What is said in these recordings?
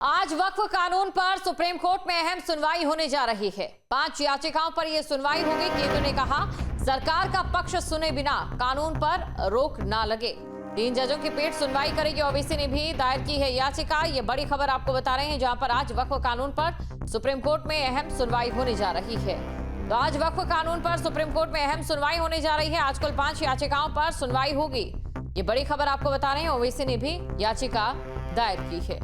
आज वक्फ कानून पर सुप्रीम कोर्ट में अहम सुनवाई होने जा रही है। 5 याचिकाओं पर यह सुनवाई होगी। केंद्र ने कहा सरकार का पक्ष सुने बिना कानून पर रोक ना लगे। 3 जजों की पीठ सुनवाई करेगी। ओवैसी ने भी दायर की है याचिका। ये बड़ी खबर आपको बता रहे हैं, जहां पर आज वक्फ कानून पर सुप्रीम कोर्ट में अहम सुनवाई होने जा रही है। तो आज वक्फ कानून पर सुप्रीम कोर्ट में अहम सुनवाई होने जा रही है। आज कुल 5 याचिकाओं पर सुनवाई होगी। ये बड़ी खबर आपको बता रहे हैं, ओवैसी ने भी याचिका दायर की है।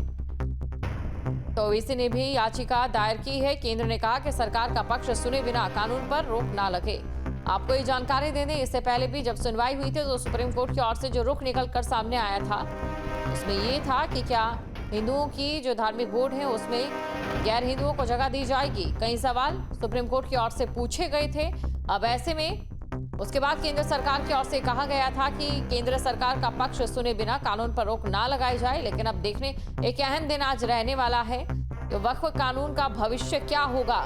तो ओवैसी ने भी याचिका दायर की है। केंद्र ने कहा कि सरकार का पक्ष सुने बिना कानून पर रोक ना लगे। आपको ये जानकारी दे दें, इससे पहले भी जब सुनवाई हुई थी तो सुप्रीम कोर्ट की ओर से जो रुख निकल कर सामने आया था, उसमें ये था कि क्या हिंदुओं की जो धार्मिक बोर्ड है उसमें गैर हिंदुओं को जगह दी जाएगी। कई सवाल सुप्रीम कोर्ट की ओर से पूछे गए थे। अब ऐसे में उसके बाद केंद्र सरकार की ओर से कहा गया था कि केंद्र सरकार का पक्ष सुने बिना कानून पर रोक ना लगाई जाए। लेकिन अब देखने एक अहम दिन आज रहने वाला है कि वक्फ कानून का भविष्य क्या होगा।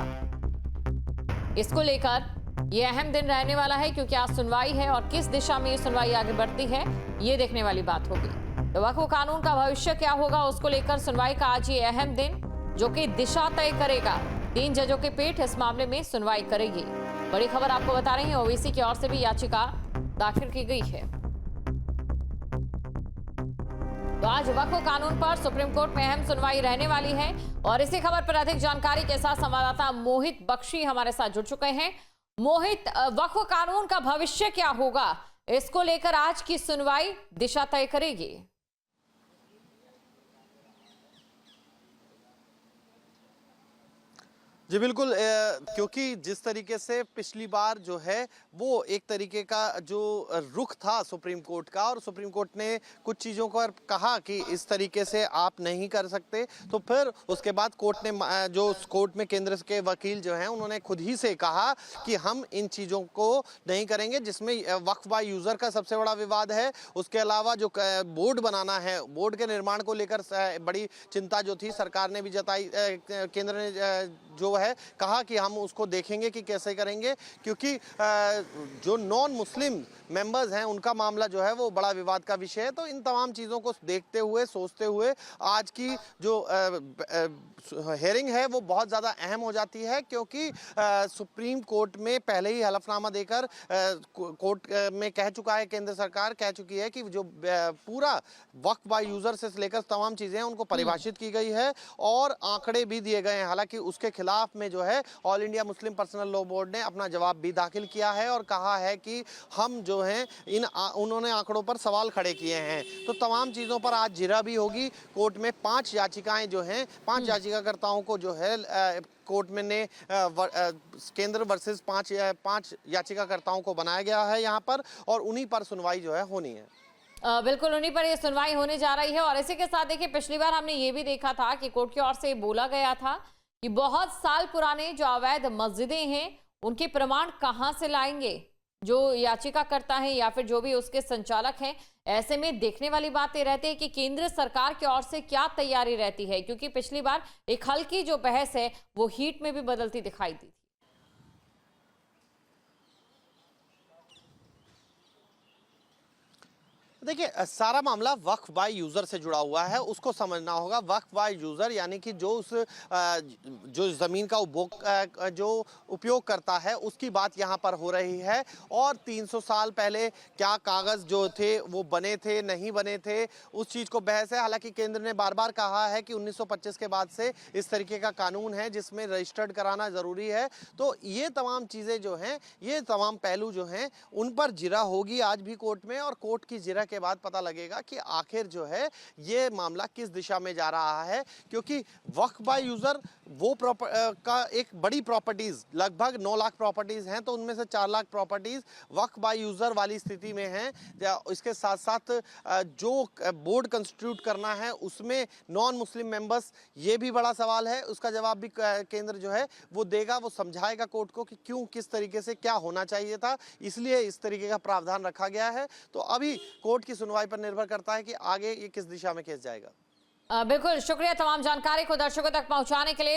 इसको लेकर यह अहम दिन रहने वाला है, क्योंकि आज सुनवाई है और किस दिशा में ये सुनवाई आगे बढ़ती है ये देखने वाली बात होगी। तो वक्फ कानून का भविष्य क्या होगा, उसको लेकर सुनवाई का आज ये अहम दिन जो कि दिशा तय करेगा। 3 जजों की पीठ इस मामले में सुनवाई करेगी। बड़ी खबर आपको बता रहे हैं, ओवैसी की ओर से भी याचिका दाखिल की गई है। तो आज वक्फ कानून पर सुप्रीम कोर्ट में अहम सुनवाई रहने वाली है। और इसी खबर पर अधिक जानकारी के साथ संवाददाता मोहित बख्शी हमारे साथ जुड़ चुके हैं। मोहित, वक्फ कानून का भविष्य क्या होगा, इसको लेकर आज की सुनवाई दिशा तय करेगी। जी बिल्कुल, क्योंकि जिस तरीके से पिछली बार जो है वो एक तरीके का जो रुख था सुप्रीम कोर्ट का, और सुप्रीम कोर्ट ने कुछ चीज़ों पर कहा कि इस तरीके से आप नहीं कर सकते, तो फिर उसके बाद कोर्ट ने जो कोर्ट में केंद्र के वकील जो हैं उन्होंने खुद ही से कहा कि हम इन चीज़ों को नहीं करेंगे, जिसमें वक्फ बाय यूज़र का सबसे बड़ा विवाद है। उसके अलावा जो बोर्ड बनाना है, बोर्ड के निर्माण को लेकर बड़ी चिंता जो थी सरकार ने भी जताई, केंद्र ने जो है कहा कि हम उसको देखेंगे कि कैसे करेंगे, क्योंकि जो नॉन मुस्लिम मेंबर्स हैं उनका मामला जो है वो बड़ा विवाद का विषय है। तो इन तमाम चीज़ों को देखते हुए सोचते हुए आज की जो हेयरिंग है वो बहुत ज़्यादा अहम हो जाती है, क्योंकि सुप्रीम कोर्ट में पहले ही हलफनामा देकर कोर्ट में कह चुका है, केंद्र सरकार कह चुकी है कि जो पूरा वक्फ बाय यूज़र से लेकर तमाम चीज़ें हैं उनको परिभाषित की गई है और आंकड़े भी दिए गए हैं। हालांकि उसके खिलाफ में जो है all India Muslim personal law board ने अपना जवाब भी दाखिल किया है और कहा है कि हम जो हैं उन्होंने आंकड़ों पर सवाल खड़े किए हैं। तो तमाम चीज़ों पर आज जिरा भी होगी। कोर्ट में 5 याचिकाएं जो हैं, 5 याचिकाकर्ताओं को जो है कोर्ट में ने केंद्र वर्सेस 5 याचिकाकर्ताओं को बनाया गया है यहाँ पर, और उन्हीं पर सुनवाई जो है होनी है। बिल्कुल उन्हीं पर ये सुनवाई होने जा रही है। और इसी के साथ देखिए, पिछली बार हमने ये भी देखा था कि कोर्ट की ओर से बोला गया था कि बहुत साल पुराने जो अवैध मस्जिदें हैं उनके प्रमाण कहां से लाएंगे जो याचिकाकर्ता हैं या फिर जो भी उसके संचालक हैं। ऐसे में देखने वाली बात ये रहती है कि केंद्र सरकार की ओर से क्या तैयारी रहती है, क्योंकि पिछली बार एक हल्की जो बहस है वो हीट में भी बदलती दिखाई दी थी। देखिए, सारा मामला वक्फ बाय यूज़र से जुड़ा हुआ है, उसको समझना होगा। वक्फ बाय यूज़र यानी कि जो उस जो ज़मीन का जो उपयोग करता है उसकी बात यहाँ पर हो रही है। और 300 साल पहले क्या कागज़ जो थे वो बने थे नहीं बने थे, उस चीज़ को बहस है। हालांकि केंद्र ने बार बार कहा है कि 1925 के बाद से इस तरीके का कानून है जिसमें रजिस्टर्ड कराना ज़रूरी है। तो ये तमाम चीज़ें जो हैं, ये तमाम पहलू जो हैं उन पर जिरा होगी आज भी कोर्ट में, और कोर्ट की जिरा के बाद पता लगेगा कि आखिर जो है ये मामला किस दिशा में जा रहा है। क्योंकि वक्फ बाय यूज़र वो का एक बड़ी प्रॉपर्टीज़, लगभग 9 लाख प्रॉपर्टीज़ हैं, तो उनमें से 4 lakh properties Waqf by user वाली स्थिति में हैं। इसके साथ साथ जो बोर्ड कंस्टिट्यूट करना है उसमें नॉन मुस्लिम मेंबर्स, ये भी बड़ा सवाल है। उसका जवाब भी केंद्र जो है वो देगा, वो समझाएगा कोर्ट को कि क्यों, किस तरीके से क्या होना चाहिए था, इसलिए इस तरीके का प्रावधान रखा गया है। तो अभी कोर्ट की सुनवाई पर निर्भर करता है कि आगे ये किस दिशा में केस जाएगा। बिल्कुल, शुक्रिया तमाम जानकारी को दर्शकों तक पहुंचाने के लिए।